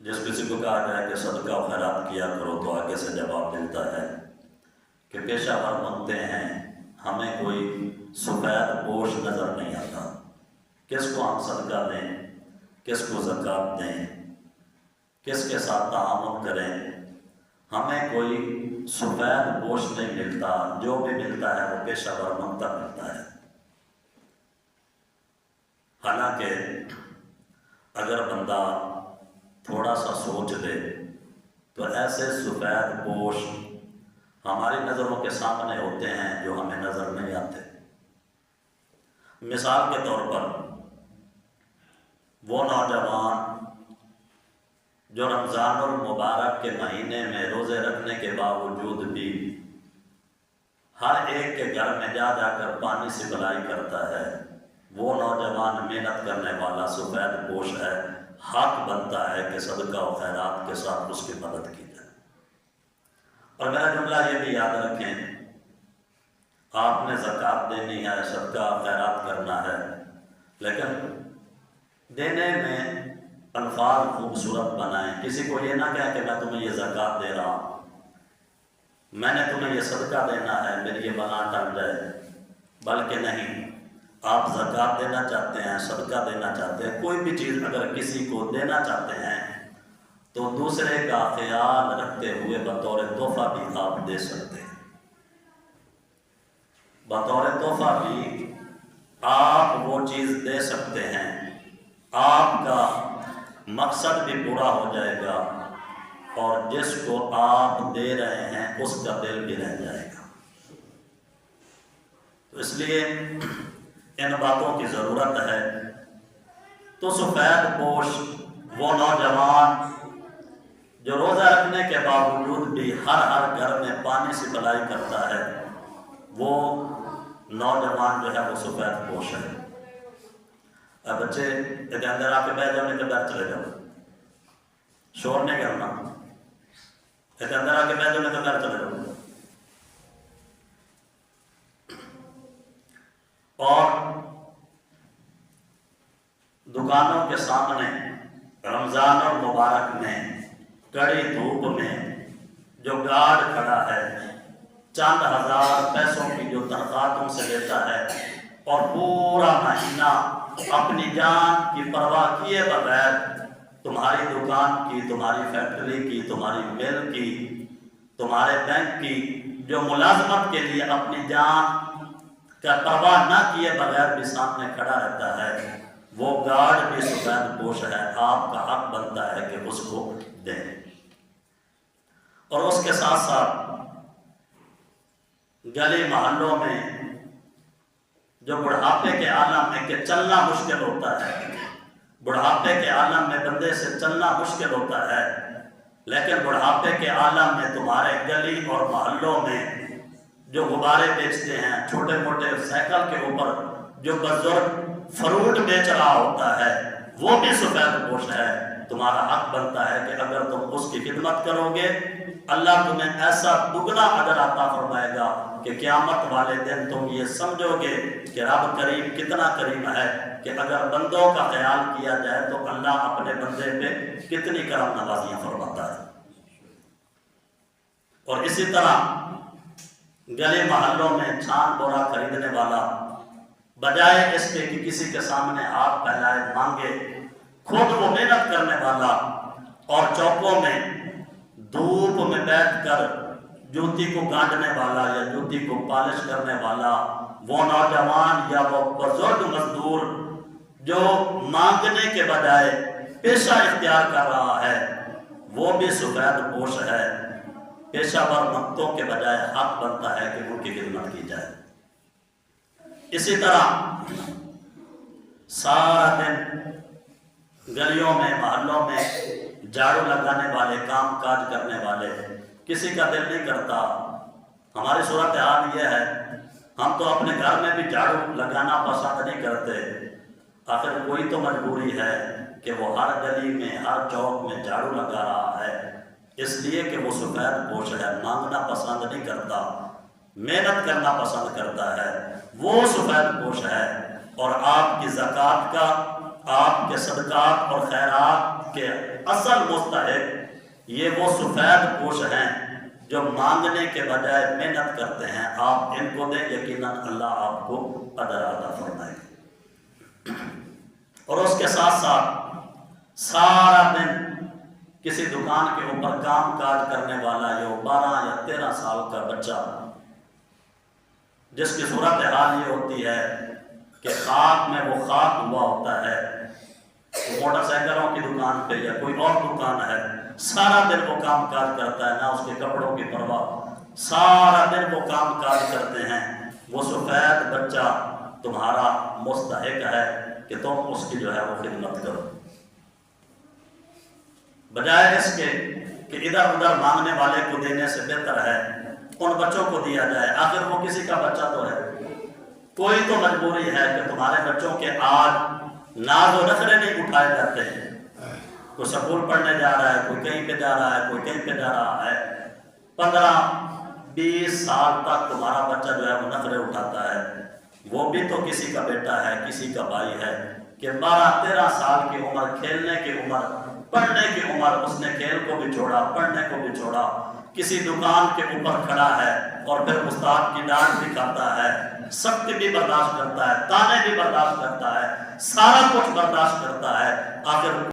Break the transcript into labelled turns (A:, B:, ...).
A: جس کسی کو کہا جائے کہ صدقہ و خیرات کیا کرو تو آگے سے جواب ملتا ہے کہ پیشہ ور مانگتے ہیں، ہمیں کوئی سفید پوش نظر نہیں آتا، کس کو ہم صدقہ دیں، کس کو زکوٰۃ دیں، کس کے ساتھ تعامل کریں، ہمیں کوئی سفید پوش نہیں ملتا، جو بھی ملتا ہے وہ پیشہ ور مانگتا ملتا ہے۔ حالانکہ اگر بندہ تھوڑا سا سوچ لے تو ایسے سفید پوش ہماری نظروں کے سامنے ہوتے ہیں جو ہمیں نظر نہیں آتے۔ مثال کے طور پر وہ نوجوان جو رمضان المبارک کے مہینے میں روزے رکھنے کے باوجود بھی ہر ایک کے گھر میں جا جا کر پانی سپلائی کرتا ہے، وہ نوجوان محنت کرنے والا سفید پوش ہے، حق بنتا ہے کہ صدقہ و خیرات کے ساتھ اس کی مدد کی جائے۔ اور میرا جملہ یہ بھی یاد رکھیں، آپ نے زکوٰۃ دینی ہے، صدقہ و خیرات کرنا ہے، لیکن دینے میں الفاظ خوبصورت بنائیں۔ کسی کو یہ نہ کہیں کہ میں تمہیں یہ زکوٰۃ دے رہا ہوں، میں نے تمہیں یہ صدقہ دینا ہے، میری یہ بنا ٹل جائے، بلکہ نہیں، آپ زکوٰۃ دینا چاہتے ہیں، صدقہ دینا چاہتے ہیں، کوئی بھی چیز اگر کسی کو دینا چاہتے ہیں تو دوسرے کا خیال رکھتے ہوئے بطور تحفہ بھی آپ دے سکتے ہیں۔ بطور تحفہ بھی آپ وہ چیز دے سکتے ہیں، آپ کا مقصد بھی پورا ہو جائے گا اور جس کو آپ دے رہے ہیں اس کا دل بھی رہ جائے گا۔ تو اس لیے ان باتوں کی ضرورت ہے۔ تو سفید پوش وہ نوجوان جو روزہ رکھنے کے باوجود بھی ہر گھر میں پانی سپلائی کرتا ہے، وہ نوجوان جو ہے وہ سفید پوش ہے۔ اب بچے ادھر اندر آ کے بیٹھ جاؤ، نہیں تو باہر چلے جاؤ، شور نہیں کرنا، ادھر اندر آ کے بیٹھ جاؤ، نہیں تو باہر چلے جاؤ۔ اور دکانوں کے سامنے رمضان المبارک میں کڑی دھوپ میں جو گارڈ کھڑا ہے، چند ہزار پیسوں کی جو تنخواہ تم سے لیتا ہے اور پورا مہینہ اپنی جان کی پرواہ کیے بغیر تمہاری دکان کی، تمہاری فیکٹری کی، تمہاری مل کی، تمہارے بینک کی جو ملازمت کے لیے اپنی جان کا پرواہ نہ کیے بغیر بھی سامنے کھڑا رہتا ہے، وہ گارڈ بھی سفید پوش ہے، آپ کا حق بنتا ہے کہ اس کو دیں۔ اور اس کے ساتھ ساتھ گلی محلوں میں جو بڑھاپے کے عالم میں کہ چلنا مشکل ہوتا ہے، بڑھاپے کے عالم میں بندے سے چلنا مشکل ہوتا ہے، لیکن بڑھاپے کے عالم میں تمہارے گلی اور محلوں میں جو غبارے بیچتے ہیں، چھوٹے موٹے سائیکل کے اوپر جو بزرگ فروٹ بیچ رہا ہوتا ہے، وہ بھی سفید پوش ہے۔ تمہارا حق بنتا ہے کہ اگر تم اس کی خدمت کرو گے، اللہ تمہیں ایسا دگنا اجر عطا فرمائے گا کہ قیامت والے دن تم یہ سمجھو گے کہ رب کریم کتنا کریم ہے کہ اگر بندوں کا خیال کیا جائے تو اللہ اپنے بندے پہ کتنی کرم نوازیاں فرماتا ہے۔ اور اسی طرح گلی محلوں میں چھان بورا خریدنے والا بجائے اس کے کہ کسی کے سامنے ہاتھ پھیلائے مانگے، خود وہ محنت کرنے والا اور چوکوں میں دھوپ میں بیٹھ کر جوتی کو گانڈنے والا یا جوتی کو پالش کرنے والا، وہ نوجوان یا وہ بزرگ مزدور جو مانگنے کے بجائے پیشہ اختیار کر رہا ہے، وہ بھی سفید پوش ہے۔ پیشہ ور منگتوں کے بجائے حق بنتا ہے کہ ان کی خدمت کی جائے۔ اسی طرح سارا دن گلیوں میں محلوں میں جھاڑو لگانے والے، کام کاج کرنے والے، کسی کا دل نہیں کرتا۔ ہماری صورتحال یہ ہے، ہم تو اپنے گھر میں بھی جھاڑو لگانا پسند نہیں کرتے، آخر کوئی تو مجبوری ہے کہ وہ ہر گلی میں، ہر چوک میں جھاڑو لگا رہا ہے، اس لیے کہ وہ سفید پوش ہے، مانگنا پسند نہیں کرتا، محنت کرنا پسند کرتا ہے، وہ سفید پوش ہے۔ اور آپ کی زکوٰۃ کا، آپ کے صدقات اور خیرات کہ اصل مستحق یہ وہ سفید پوش ہیں جو مانگنے کے بجائے محنت کرتے ہیں. آپ ان کو دیں، یقیناً اللہ آپ کو اجر عطا فرمائے گا. اور اس کے ساتھ ساتھ سارا دن کسی دکان کے اوپر کام کاج کرنے والا جو 12 یا 13 سال کا بچہ، جس کی صورتحال یہ ہوتی ہے کہ خاک میں وہ خاک ہوا ہوتا ہے، موٹر سائیکلوں کی دکان پہ یا کوئی اور دکان ہے، سارا دن وہ کام کاج کرتا ہے، نہ اس کے کپڑوں کی پرواہ، سارا دن وہ کام کاج کرتے ہیں. وہ سفید بچہ تمہارا مستحق ہے کہ تم اس کی جو ہے وہ خدمت کرو، بجائے اس کے کہ ادھر ادھر مانگنے والے کو دینے سے بہتر ہے ان بچوں کو دیا جائے. آخر وہ کسی کا بچہ تو ہے. کوئی تو مجبوری ہے کہ تمہارے بچوں کے آج ناز و نخرے نہیں اٹھائے جاتے ہیں. کوئی سکول پڑھنے جا رہا ہے، کوئی کہیں پہ جا رہا ہے، کوئی کہیں پہ جا رہا ہے. 15-20 سال تک تمہارا بچہ جو ہے وہ نخرے اٹھاتا ہے. وہ بھی تو کسی کا بیٹا ہے، کسی کا بھائی ہے کہ 12-13 سال کی عمر، کھیلنے کی عمر، پڑھنے کی عمر، اس نے کھیل کو بھی چھوڑا، پڑھنے کو بھی چھوڑا، کسی دکان کے اوپر کھڑا ہے اور پھر استاد کی ڈانٹ بھی کھاتا ہے، سخت بھی برداشت کرتا ہے، تانے بھی برداشت کرتا ہے، سارا کچھ برداشت کرتا ہے. آخر